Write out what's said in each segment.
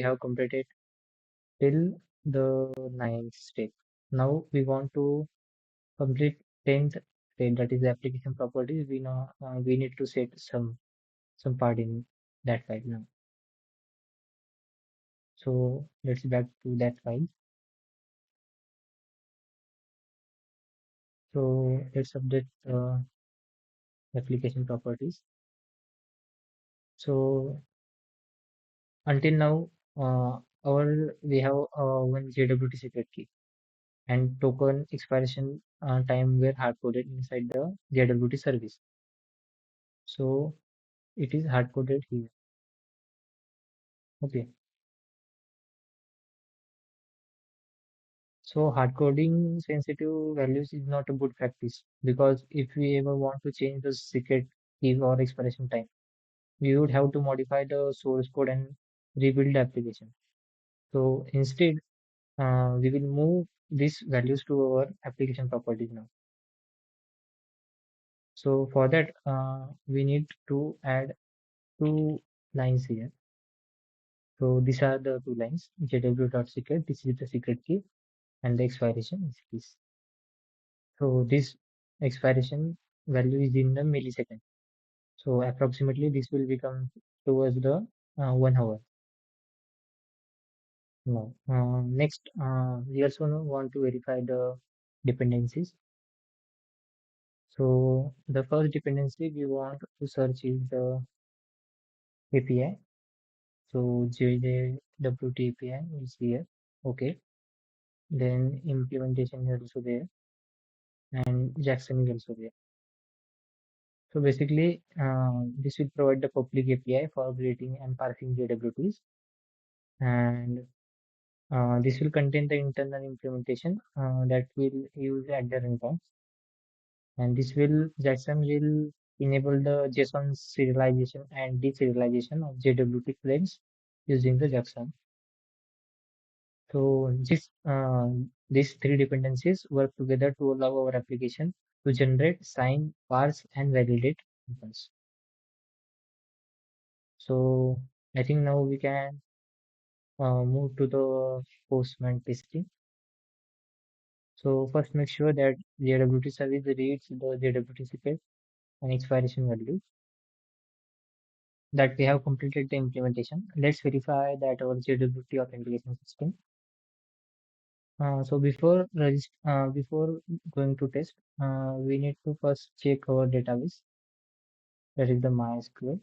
have completed till the ninth step. Now we want to complete 10th step, that is the application properties. We know we need to set some part in that file now. So let's back to that file. So let's update application properties. So until now, our we have one JWT secret key and token expiration time were hard coded inside the JWT service. So it is hard coded here. Okay. So hard coding sensitive values is not a good practice because if we ever want to change the secret key or expiration time, we would have to modify the source code and rebuild the application. So instead, we will move these values to our application properties now. So for that, we need to add two lines here. So these are the two lines, jw.secret, this is the secret key, and the expiration is this. So this expiration value is in the millisecond. So approximately this will become towards the 1 hour. Now, next, we also want to verify the dependencies. So the first dependency we want to search is the API. So JWT API is here. Okay. Then implementation is also there, and Jackson is also there. So basically, this will provide the public API for creating and parsing JWTs, and this will contain the internal implementation that will use at the runtime, and this will Jackson will enable the JSON serialization and deserialization of JWT frames using the Jackson. So these three dependencies work together to allow our application to generate, sign, parse, and validate tokens. So I think now we can move to the Postman testing. So first make sure that JWT service reads the JWT secret and expiration value, that we have completed the implementation. Let's verify that our JWT authentication system. So before going to test, we need to first check our database. That is the MySQL.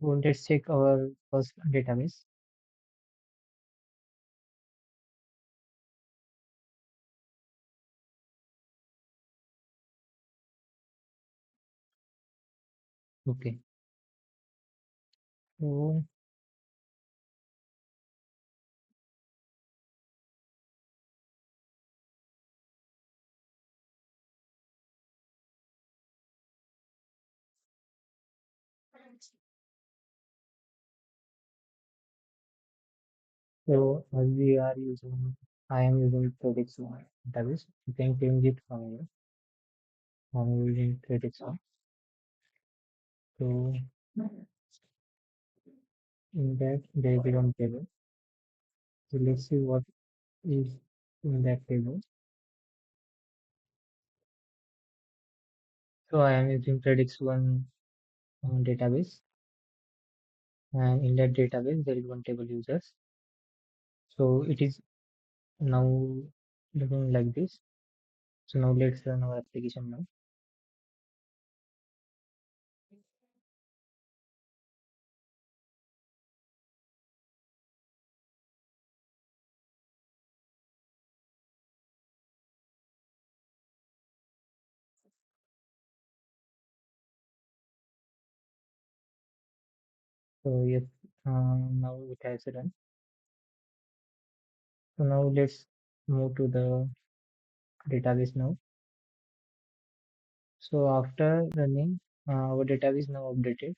So let's check our first database. Okay. So as we are using, I am using TradeX database. You can change it from here. I'm using TradeX. So in that there is one table. So let's see what is in that table. So I am using TradeX one database, and in that database there is one table users. So it is now looking like this. So now let's run our application now. So yes, now it has run. So now let's move to the database now. So after running, our database now updated.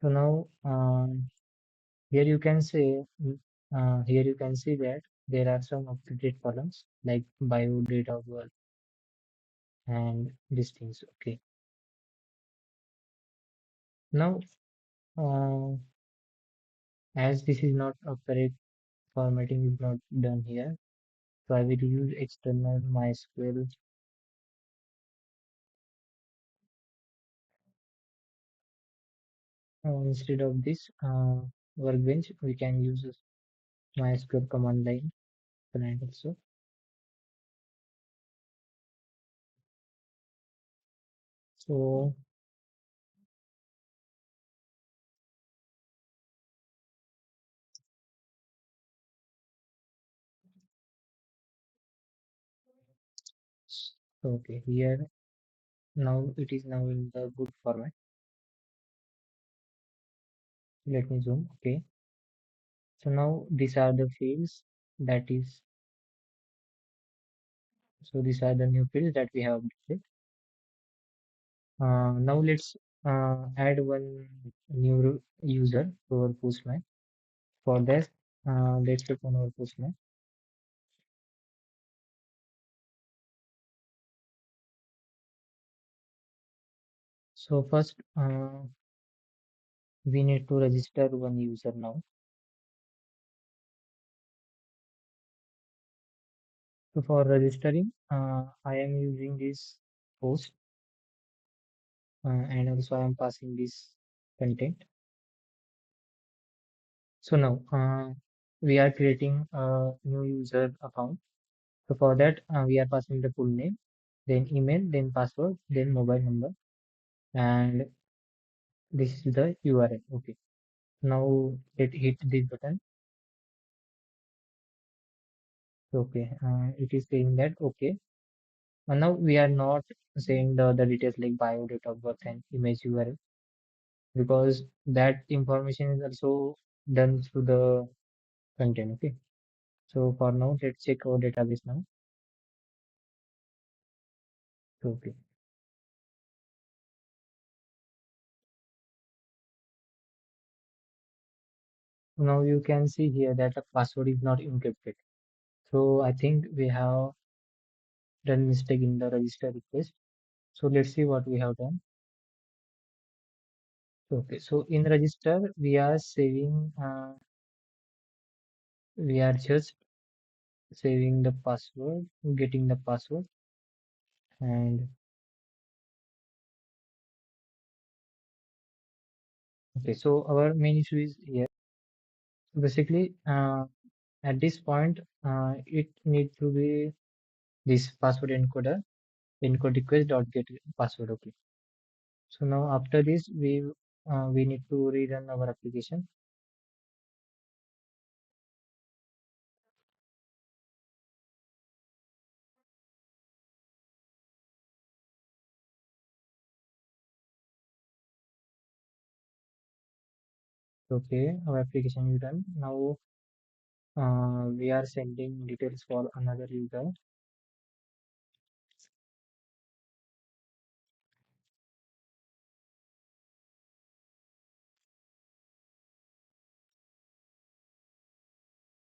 So now here you can say here you can see that there are some updated columns like bio, date of birth, and these things. Okay. Now, uh, as this is not a correct formatting is not done here, so I will use external MySQL. Instead of this workbench, we can use MySQL command line command also. So okay, here now it is now in the good format. Let me zoom. Okay, so now these are the fields that is so these are the new fields that we have updated. Now let's add one new user to our Postman. For that, let's open our Postman. So first, we need to register one user now. So for registering, I am using this post and also I am passing this content. So now we are creating a new user account. So for that, we are passing the full name, then email, then password, then mobile number, and this is the URL. Okay. Now let hit this button. Okay. It is saying that okay. Now we are not saying the details like bio, date of birth, and image URL because that information is also done through the content. Okay. So for now, let's check our database now. Okay. Now you can see here that the password is not encrypted. So I think we have done mistake in the register request. So let's see what we have done. Okay. So in register, we are saving, we are just saving the password, getting the password, and okay. So our main issue is here. So basically, at this point, it needs to be this password encoder encode request dot get password. Okay. So now after this, we need to rerun our application. Okay, our application is done. Now we are sending details for another user.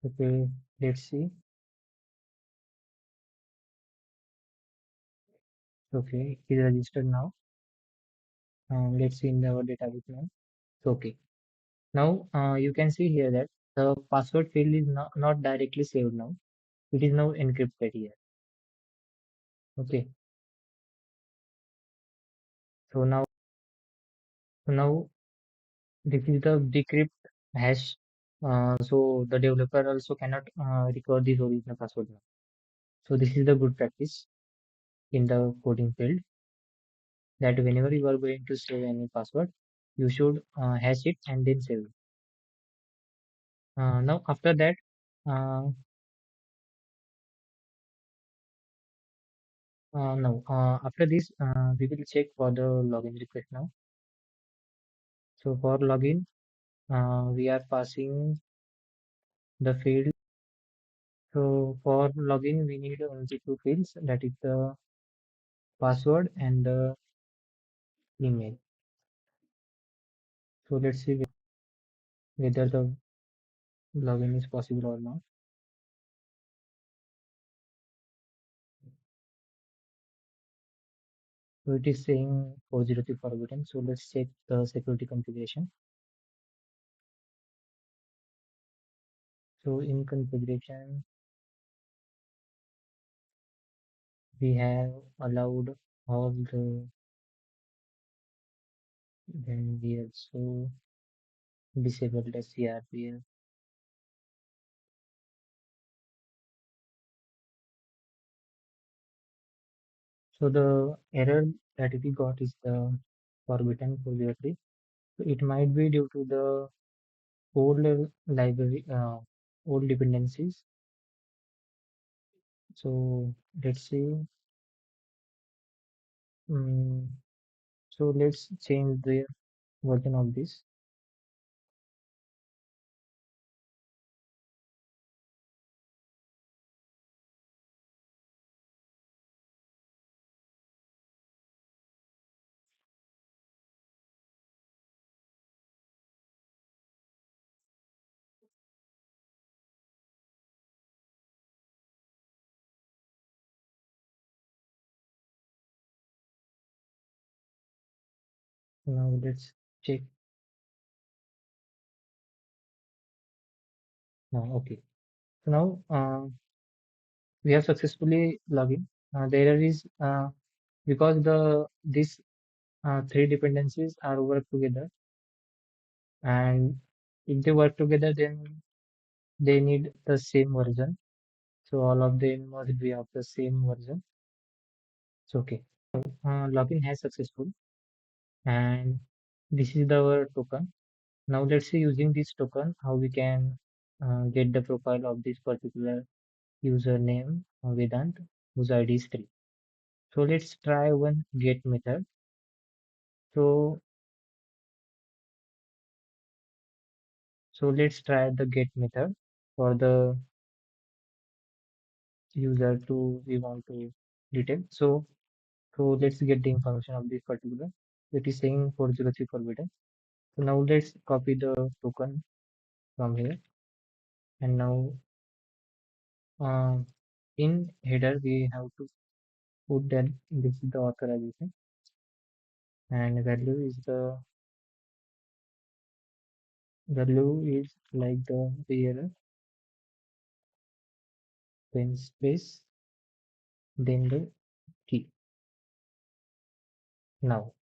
Okay, let's see. Okay, it is registered now. Let's see in our database now. Okay. Now you can see here that the password field is not directly saved now. It is now encrypted here. Okay. So now this is the decrypt hash. So the developer also cannot recover this original password now. So this is the good practice in the coding field that whenever you are going to save any password, you should hash it and then save it. Now after that, uh, no, after this, we will check for the login request now. So for login, we are passing the field. So for login, we need only two fields, that is the password and the email. So let's see whether the login is possible or not. So it is saying 403 forbidden. So let's check the security configuration. So in configuration, we have allowed all the, then we also disabled the CRPL. So the error that we got is the forbidden 403. So it might be due to the old library, old dependencies. So let's see. Um, so let's change the version of this. Now let's check. Okay. So now we have successfully logged in. The error is because the these three dependencies are work together, and if they work together, then they need the same version. So all of them must be of the same version. It's okay. Login has successful, and this is our token. Now let's see using this token how we can get the profile of this particular username Vedant whose ID is 3. So let's try one get method. So let's try the get method for the user to we want to detect. So let's get the information of this particular. It is saying 403 forbidden. So now let's copy the token from here, and now um, in header we have to put that this is the authorization, and value is like the bearer, then space, then the key. Now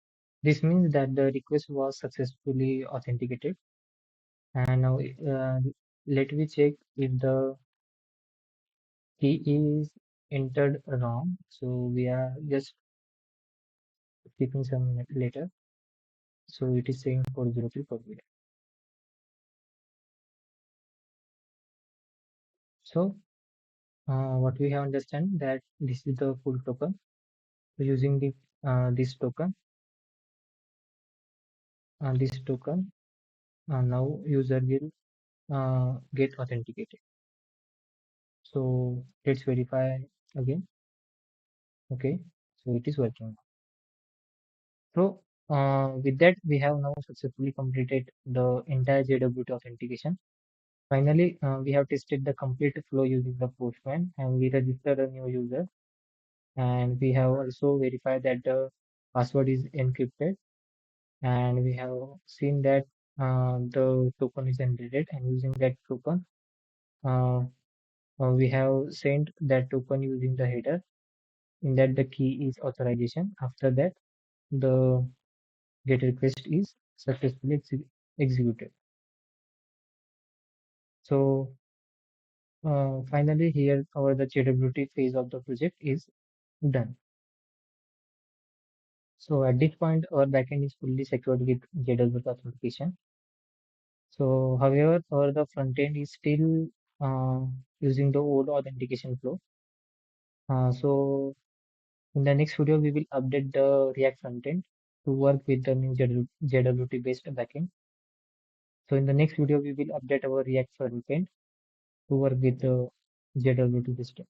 this means that the request was successfully authenticated, and now let me check if the key is entered wrong. So we are just keeping some later. So it is saying 403 forbidden. So what we have understand that this is the full token. So using the this token, now user will get authenticated. So let's verify again. Okay, so it is working. So with that, we have now successfully completed the entire JWT authentication. Finally, we have tested the complete flow using the Postman, and we registered a new user, and we have also verified that the password is encrypted, and we have seen that the token is generated, and using that token, uh, we have sent that token using the header. In that, the key is authorization. After that, the get request is successfully executed. So finally, here our the JWT phase of the project is done. So at this point, our backend is fully secured with JWT authentication. So however, our the front end is still uh, using the old authentication flow. So in the next video, we will update the React front end to work with the new JWT based backend. So in the next video, we will update our React front end to work with the JWT based